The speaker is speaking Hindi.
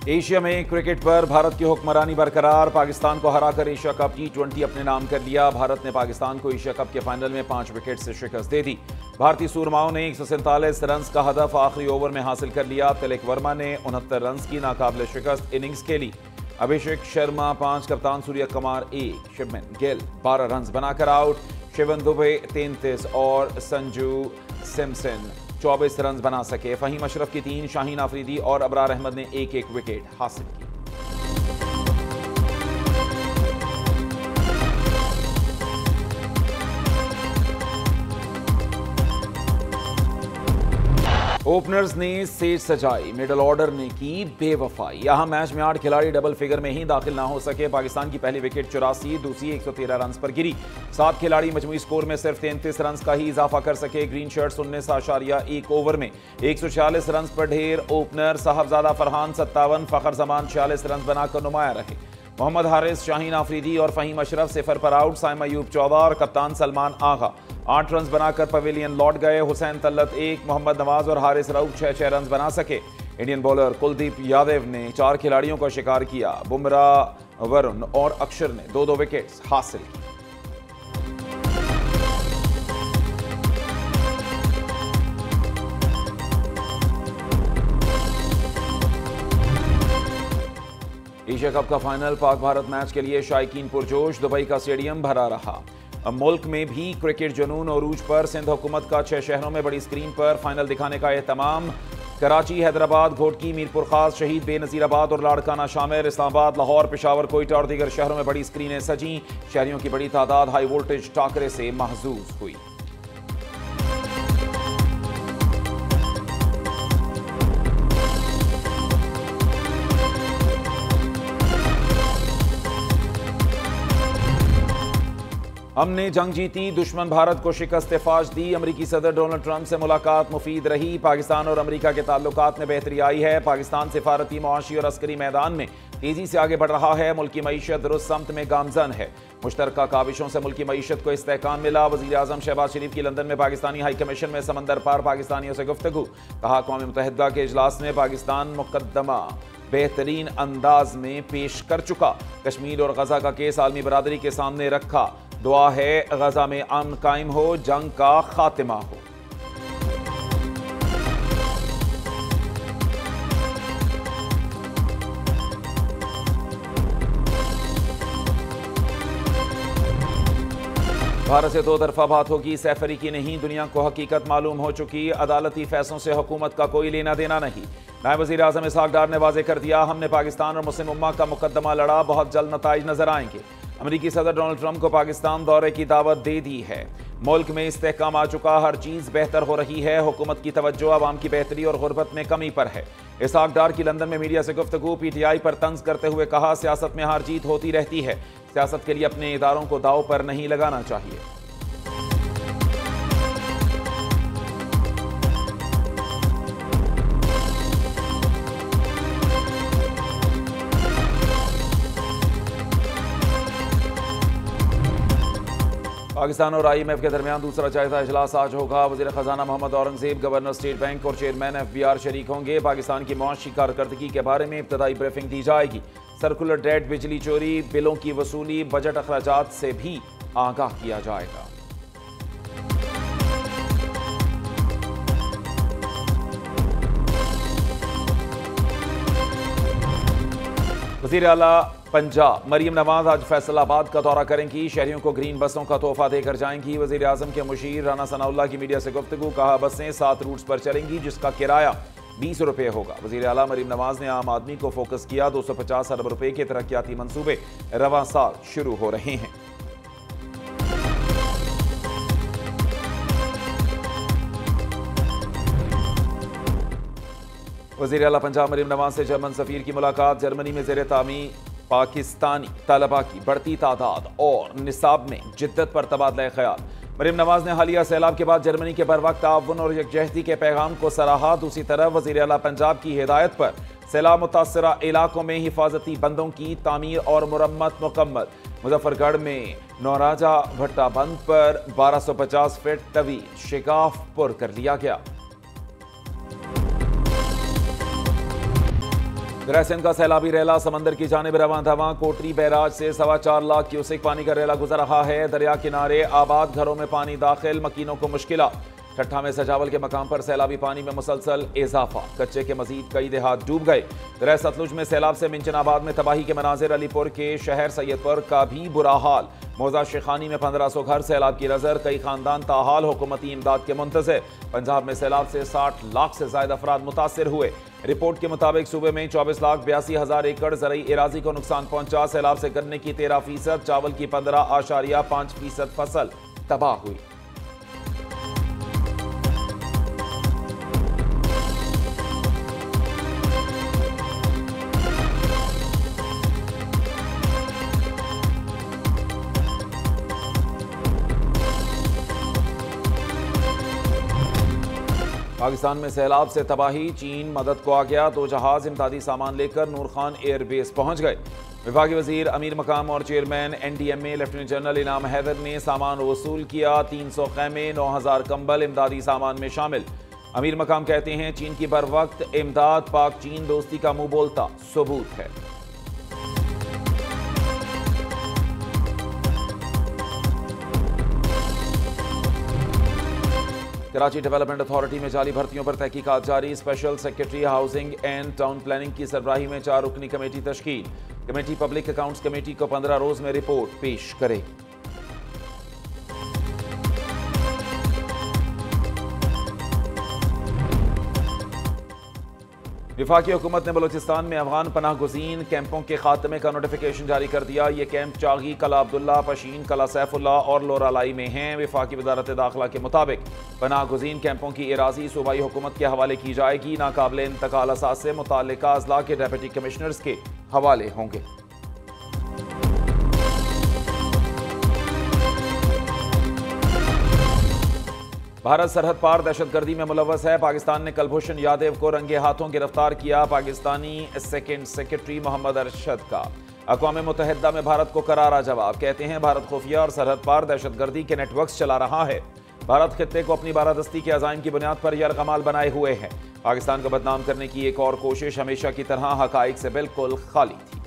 एशिया में क्रिकेट पर भारत की हुक्मरानी बरकरार। पाकिस्तान को हराकर एशिया कप T20 अपने नाम कर लिया। भारत ने पाकिस्तान को एशिया कप के फाइनल में 5 विकेट से शिकस्त दे दी। भारतीय सूरमाओं ने 147 रन का हदफ आखिरी ओवर में हासिल कर लिया। तिलक वर्मा ने 69 रन की नाकाबिले शिकस्त इनिंग्स खेली। अभिषेक शर्मा 5, कप्तान सूर्य कुमार 1, शुभमन गिल 12 रन बनाकर आउट। शिवन दुबे 33 और संजू सैमसन 24 रन बना सके। फहीम अशरफ की 3, शाहीन आफरीदी और अबरार अहमद ने 1-1 विकेट हासिल की। ओपनर्स ने सेज सजाई, मिडल ऑर्डर ने की बेवफाई। यहां मैच में 8 खिलाड़ी डबल फिगर में ही दाखिल ना हो सके। पाकिस्तान की पहली विकेट 84, दूसरी 113 रन पर गिरी। 7 खिलाड़ी मजमूई स्कोर में सिर्फ 33 रन का ही इजाफा कर सके। ग्रीन शर्ट्स 19.1 ओवर में 146 रन पर ढेर। ओपनर साहबजादा फरहान 57, फखर जमान 46 रन बनाकर नुमाया रहे। मोहम्मद हारिस, शाहीन आफरीदी और फहीम अशरफ 0 पर आउट। साइम अयूब 14 और कप्तान सलमान आगा 8 रन बनाकर पवेलियन लौट गए। हुसैन तल्लत 1, मोहम्मद नवाज और हारिस रऊफ 6 रन बना सके। इंडियन बॉलर कुलदीप यादव ने 4 खिलाड़ियों का शिकार किया। बुमराह, वरुण और अक्षर ने 2-2 विकेट्स हासिल की। एशिया कप का फाइनल पाक भारत मैच के लिए शायकीन पुरजोश। दुबई का स्टेडियम भरा रहा। मुल्क में भी क्रिकेट जुनून अरूज पर। सिंध हुकूमत का 6 शहरों में बड़ी स्क्रीन पर फाइनल दिखाने का एहतमाम। कराची, हैदराबाद, घोटकी, मीरपुर खास, शहीद बेनजीराबाद और लाड़काना शामिल। इस्लामाबाद, लाहौर, पेशावर, कोयटा और दीगर शहरों में बड़ी स्क्रीनें सजी। शहरियों की बड़ी तादाद हाई वोल्टेज टाकरे से महजूज हुई। हमने जंग जीती, दुश्मन भारत को शिकस्त फाश दी। अमरीकी सदर डोनाल्ड ट्रंप से मुलाकात मुफीद रही। पाकिस्तान और अमरीका के ताल्लुकात में बेहतरी आई है। पाकिस्तान सिफारती, मुआशी और अस्करी मैदान में तेजी से आगे बढ़ रहा है। मुल्की मईशत दुरुस्त समत में गामजन है। मुश्तरका काविशों से मुल्की मईशत को इस्तेहकाम मिला। वज़ीर आज़म शहबाज शरीफ की लंदन में पाकिस्तानी हाई कमीशन में समंदर पार पाकिस्तानियों से गुफ्तगू। कहा, अक़वाम मुत्तहिदा के इजलास में पाकिस्तान मुकद्दमा बेहतरीन अंदाज में पेश कर चुका। कश्मीर और गजा का केस आलमी बरादरी के सामने रखा। दुआ है गजा में अमन कायम हो, जंग का खात्मा हो। भारत से 2 तरफा बात होगी, सैफरी की नहीं। दुनिया को हकीकत मालूम हो चुकी। अदालती फैसलों से हुकूमत का कोई लेना देना नहीं। नायब वज़ीर आज़म इसहाक़ डार ने वाज़ेह कर दिया, हमने पाकिस्तान और मुस्लिम उम्मा का मुकद्दमा लड़ा, बहुत जल्द नताइज नजर आएंगे। अमरीकी सदर डोनाल्ड ट्रंप को पाकिस्तान दौरे की दावत दे दी है। मुल्क में इस्तेहकाम आ चुका, हर चीज़ बेहतर हो रही है। हुकूमत की तवज्जो अवाम की बेहतरी और गुर्बत में कमी पर है। इसहाक़ डार की लंदन में मीडिया से गुफ्तगू। PTI पर तंज करते हुए कहा, सियासत में हार जीत होती रहती है। सियासत के लिए अपने इदारों को दाव पर नहीं लगाना चाहिए। पाकिस्तान और IMF के दरमियान दूसरा जायजा इजलास आज होगा। वज़ीर ख़जाना Muhammad Aurangzeb, governor State Bank और चेयरमैन FBR शरीक होंगे। पाकिस्तान की मुआशी कारकर्दगी के बारे में इब्तदाई ब्रीफिंग दी जाएगी। सर्कुलर डेट, बिजली चोरी, बिलों की वसूली, बजट अखराजात से भी आगाह किया जाएगा। वज़ीर आला पंजाब मरीम नवाज आज फैसलाबाद का दौरा करेंगी। शहरियों को ग्रीन बसों का तोहफा देकर जाएंगी। वज़ीर आज़म के मुशीर राना सनाउल्लाह की मीडिया से गुफ्तगू। कहा, बसें 7 रूट्स पर चलेंगी जिसका किराया 20 रुपये होगा। वज़ीर आला मरीम नवाज ने आम आदमी को फोकस किया। 250 अरब रुपये के तरक्याती मंसूबे रवां साल शुरू हो रहे हैं। वज़ीर आला पंजाब मरीम नवाज से जर्मन सफ़ीर की मुलाकात। जर्मनी में ज़ेर तामीर पाकिस्तानी तलबा की बढ़ती तादाद और निसाब में जिद्दत पर तबादला ख्याल। मरीम नवाज ने हालिया सैलाब के बाद जर्मनी के बरवक्त ताउन और यकजहती के पैगाम को सराहा। दूसरी तरफ वज़ीर आला पंजाब की हिदायत पर सैलाब मुतासरा इलाकों में हिफाजती बंदों की तामीर और मुरम्मत मुकम्मल। मुजफ्फरगढ़ में नौराजा भट्टा बंद पर 1250 फीट तवील शिगाफ पुर कर लिया गया। सिंध का सैलाबी रेला समंदर की जानिब रवां धवां। कोटरी बैराज से 4.25 लाख क्यूसेक पानी का रेला गुजर रहा है। दरिया किनारे आबाद घरों में पानी दाखिल, मकीनों को मुश्किल। ठट्ठा में सजावल के मकाम पर सैलाबी पानी में मुसलसल इजाफा। कच्चे के मजीद कई देहात डूब गए। दरिया सतलुज में सैलाब से मिंचनाबाद में तबाही के मनाजिर। अलीपुर के शहर सैयदपुर का भी बुरा हाल। मौजा शेखानी में 1500 घर सैलाब की नजर। कई खानदान ताहाल हुकूमती इमदाद के मुंतज़िर। पंजाब में सैलाब से 60 लाख से ज्यादा अफराद मुतासिर हुए। रिपोर्ट के मुताबिक सूबे में 24,82,000 एकड़ ज़रई इराजी को नुकसान पहुंचा। सैलाब से गन्ने की 13%, चावल की 15.5% फसल तबाह हुई। पाकिस्तान में सैलाब से तबाही, चीन मदद को आ गया। 2 जहाज इमदादी सामान लेकर नूर खान एयरबेस पहुंच गए। विभागीय वजीर अमीर मकाम और चेयरमैन NDMA लेफ्टिनेंट जनरल इनाम हैदर ने सामान वसूल किया। 300 खैमे, 9000 कंबल इमदादी सामान में शामिल। अमीर मकाम कहते हैं चीन की बर वक्त इमदाद पाक चीन दोस्ती का मुंह बोलता सबूत है। कराची डेवलपमेंट अथॉरिटी में जाली भर्तियों पर तहकीकात जारी। Special secretary housing and town planning की सरबराही में 4 रुकनी कमेटी तश्कील। कमेटी पब्लिक अकाउंट्स कमेटी को 15 रोज में रिपोर्ट पेश करे। वफाकी हुकूमत ने बलूचिस्तान में अफगान पनाह गुज़ीन कैंपों के खात्मे का नोटिफिकेशन जारी कर दिया। ये कैंप चागी, कला अब्दुल्ला, पशीन, कला सैफुल्ला और लोरालाई में हैं। वफाकी वजारत दाखिला के मुताबिक पनाह गुज़ीन कैंपों की एराजी सूबाई हुकूमत के हवाले की जाएगी। नाकाबिल इंतकाल असास से मुताल्लिका अजला के डेप्यूटी कमिश्नर्स के हवाले होंगे। भारत सरहद पार दहशतगर्दी में मुलव्वस है। पाकिस्तान ने कुलभूषण यादव को रंगे हाथों गिरफ्तार किया। पाकिस्तानी सेकेंड सेक्रेटरी मोहम्मद अरशद का अक़वाम मुत्तहिदा में भारत को करारा जवाब। कहते हैं भारत खुफिया और सरहद पार दहशतगर्दी के नेटवर्क्स चला रहा है। भारत खित्ते को अपनी बारादस्ती के अज़ाइम की बुनियाद पर यरगमाल बनाए हुए है। पाकिस्तान को बदनाम करने की एक और कोशिश हमेशा की तरह हक़ाइक़ से बिल्कुल खाली थी।